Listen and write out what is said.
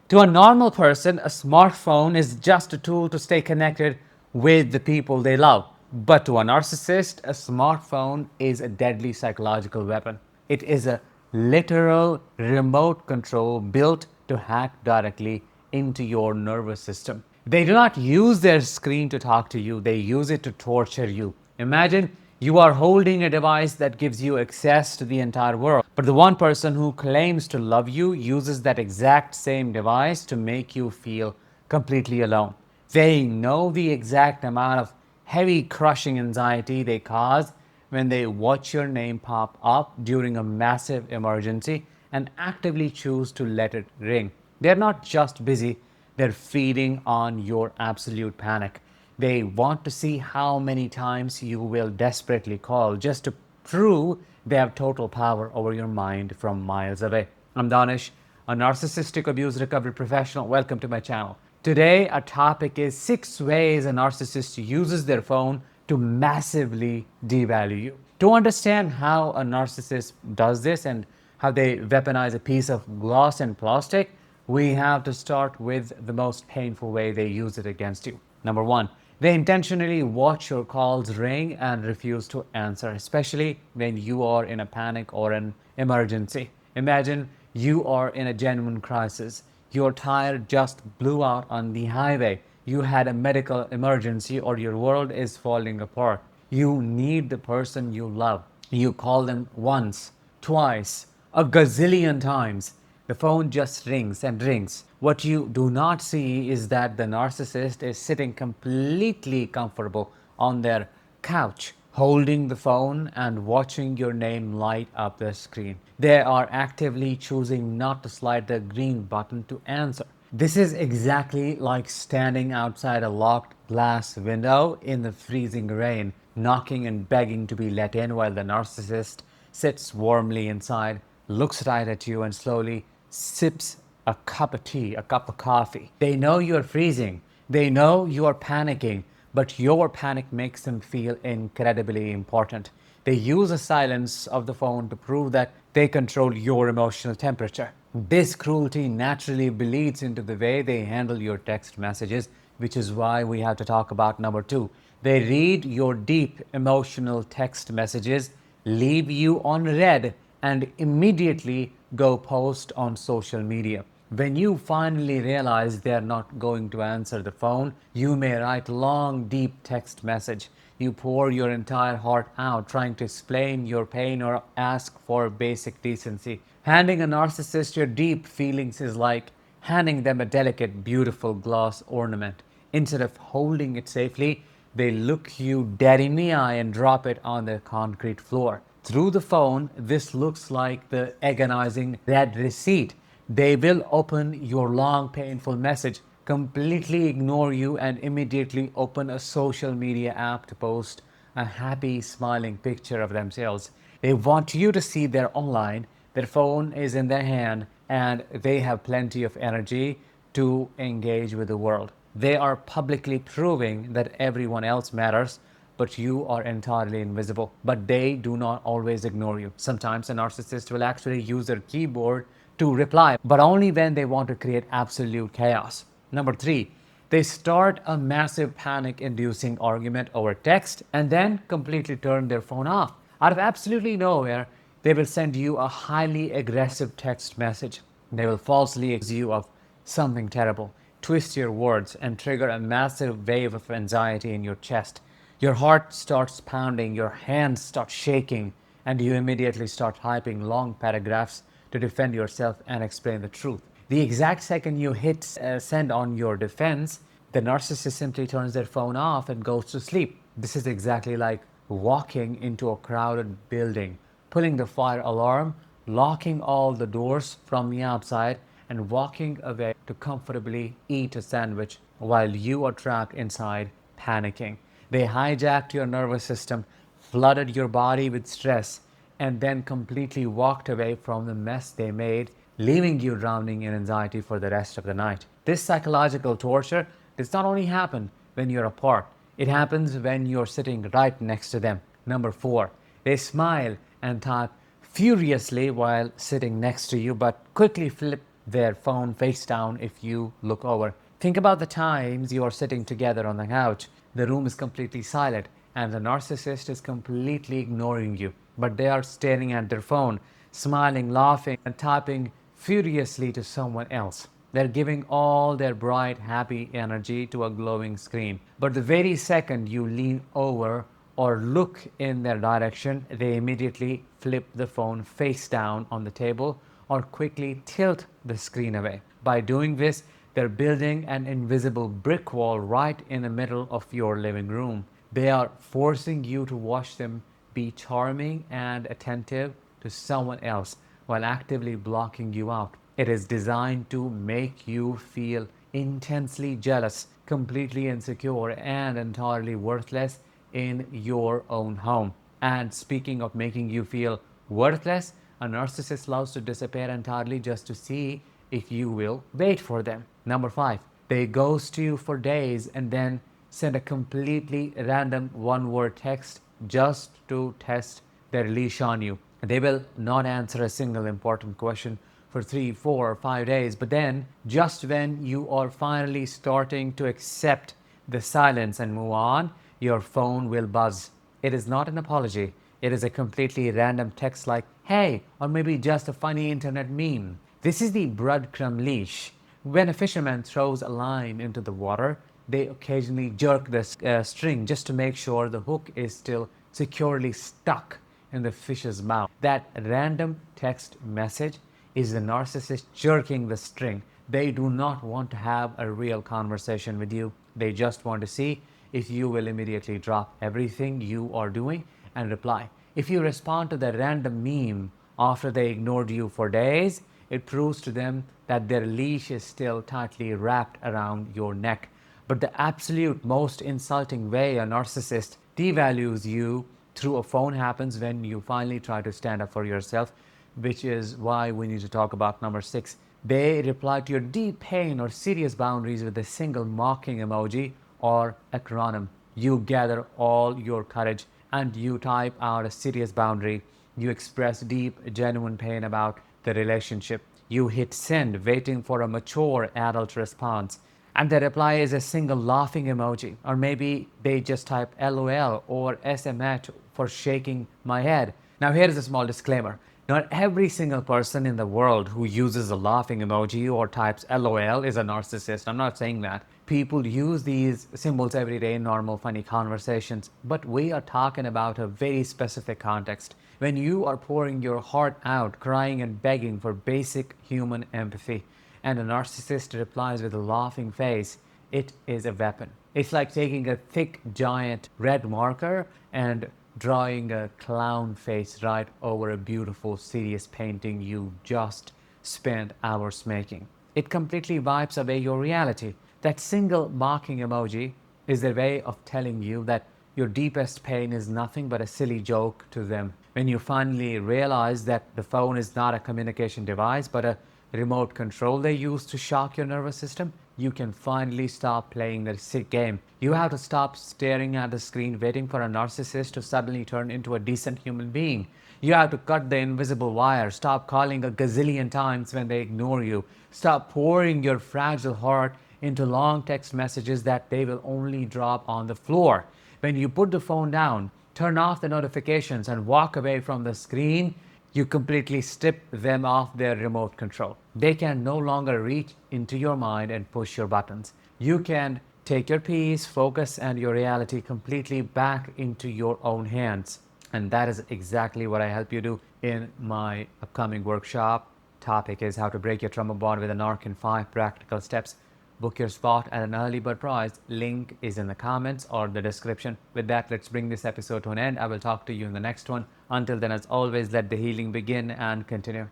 To a normal person, a smartphone is just a tool to stay connected with the people they love. But to a narcissist, a smartphone is a deadly psychological weapon. It is a literal remote control built to hack directly into your nervous system. They do not use their screen to talk to you, they use it to torture you. Imagine you are holding a device that gives you access to the entire world, but the one person who claims to love you uses that exact same device to make you feel completely alone. They know the exact amount of heavy, crushing anxiety they cause when they watch your name pop up during a massive emergency and actively choose to let it ring. They're not just busy, they're feeding on your absolute panic. They want to see how many times you will desperately call just to prove they have total power over your mind from miles away. I'm Danish, a narcissistic abuse recovery professional. Welcome to my channel. Today, our topic is 6 ways a narcissist uses their phone to massively devalue you. To understand how a narcissist does this and how they weaponize a piece of glass and plastic, we have to start with the most painful way they use it against you. Number one, they intentionally watch your calls ring and refuse to answer, especially when you are in a panic or an emergency. Imagine you are in a genuine crisis. Your tire just blew out on the highway. You had a medical emergency or your world is falling apart. You need the person you love. You call them once, twice, a gazillion times. The phone just rings and rings. What you do not see is that the narcissist is sitting completely comfortable on their couch, holding the phone and watching your name light up the screen. They are actively choosing not to slide the green button to answer. This is exactly like standing outside a locked glass window in the freezing rain, knocking and begging to be let in while the narcissist sits warmly inside, looks right at you, and slowly sips a cup of tea, a cup of coffee. They know you're freezing. They know you are panicking, but your panic makes them feel incredibly important. They use the silence of the phone to prove that they control your emotional temperature. This cruelty naturally bleeds into the way they handle your text messages, which is why we have to talk about number two. They read your deep emotional text messages, leave you on read, and immediately go post on social media. When you finally realize they're not going to answer the phone, you may write long, deep text message. You pour your entire heart out trying to explain your pain or ask for basic decency. Handing a narcissist your deep feelings is like handing them a delicate, beautiful glass ornament. Instead of holding it safely, they look you dead in the eye and drop it on the concrete floor. Through the phone, this looks like the agonizing red receipt. They will open your long, painful message, completely ignore you, and immediately open a social media app to post a happy, smiling picture of themselves. They want you to see they're online, their phone is in their hand, and they have plenty of energy to engage with the world. They are publicly proving that everyone else matters, but you are entirely invisible. But they do not always ignore you. Sometimes a narcissist will actually use their keyboard to reply, but only when they want to create absolute chaos. Number three, they start a massive panic inducing argument over text and then completely turn their phone off. Out of absolutely nowhere, they will send you a highly aggressive text message. They will falsely accuse you of something terrible, twist your words, and trigger a massive wave of anxiety in your chest. Your heart starts pounding, your hands start shaking, and you immediately start typing long paragraphs to defend yourself and explain the truth. The exact second you hit send on your defense, the narcissist simply turns their phone off and goes to sleep. This is exactly like walking into a crowded building, pulling the fire alarm, locking all the doors from the outside, and walking away to comfortably eat a sandwich while you are trapped inside, panicking. They hijacked your nervous system, flooded your body with stress, and then completely walked away from the mess they made, leaving you drowning in anxiety for the rest of the night. This psychological torture does not only happen when you're apart, it happens when you're sitting right next to them. Number four, they smile and type furiously while sitting next to you, but quickly flip their phone face down if you look over. Think about the times you are sitting together on the couch. The room is completely silent and the narcissist is completely ignoring you, but they are staring at their phone, smiling, laughing, and typing furiously to someone else. They're giving all their bright, happy energy to a glowing screen. But the very second you lean over or look in their direction, they immediately flip the phone face down on the table or quickly tilt the screen away. By doing this, they're building an invisible brick wall right in the middle of your living room. They are forcing you to watch them be charming and attentive to someone else while actively blocking you out. It is designed to make you feel intensely jealous, completely insecure, and entirely worthless in your own home. And speaking of making you feel worthless, a narcissist loves to disappear entirely just to see if you will wait for them. Number 5, they ghost you for days and then send a completely random one-word text just to test their leash on you. They will not answer a single important question for 3, 4, or 5 days, but then, just when you are finally starting to accept the silence and move on, your phone will buzz. It is not an apology, it is a completely random text like, hey, or maybe just a funny internet meme. This is the breadcrumb leash. When a fisherman throws a line into the water, they occasionally jerk the string just to make sure the hook is still securely stuck in the fish's mouth. That random text message is the narcissist jerking the string. They do not want to have a real conversation with you. They just want to see if you will immediately drop everything you are doing and reply. If you respond to the random meme after they ignored you for days, it proves to them that their leash is still tightly wrapped around your neck. But the absolute most insulting way a narcissist devalues you through a phone happens when you finally try to stand up for yourself, which is why we need to talk about number 6. They reply to your deep pain or serious boundaries with a single mocking emoji or acronym. You gather all your courage and you type out a serious boundary. You express deep, genuine pain about the relationship. You hit send, waiting for a mature adult response. And the reply is a single laughing emoji. Or maybe they just type LOL or SMH for shaking my head. Now, here is a small disclaimer. Not every single person in the world who uses a laughing emoji or types LOL is a narcissist. I'm not saying that. People use these symbols every day in normal, funny conversations. But we are talking about a very specific context. When you are pouring your heart out, crying and begging for basic human empathy, and a narcissist replies with a laughing face, it is a weapon. It's like taking a thick, giant red marker and drawing a clown face right over a beautiful, serious painting you just spent hours making. It completely wipes away your reality. That single mocking emoji is their way of telling you that your deepest pain is nothing but a silly joke to them. When you finally realize that the phone is not a communication device but a remote control they use to shock your nervous system, you can finally stop playing the sick game. You have to stop staring at the screen waiting for a narcissist to suddenly turn into a decent human being. You have to cut the invisible wire, stop calling a gazillion times when they ignore you, stop pouring your fragile heart into long text messages that they will only drop on the floor. When you put the phone down, turn off the notifications and walk away from the screen, you completely strip them off their remote control. They can no longer reach into your mind and push your buttons. You can take your peace, focus, and your reality completely back into your own hands. And that is exactly what I help you do in my upcoming workshop. Topic is how to break your trauma bond with a narc in 5 practical steps. Book your spot at an early bird price. Link is in the comments or the description. With that, let's bring this episode to an end. I will talk to you in the next one. Until then, as always, let the healing begin and continue.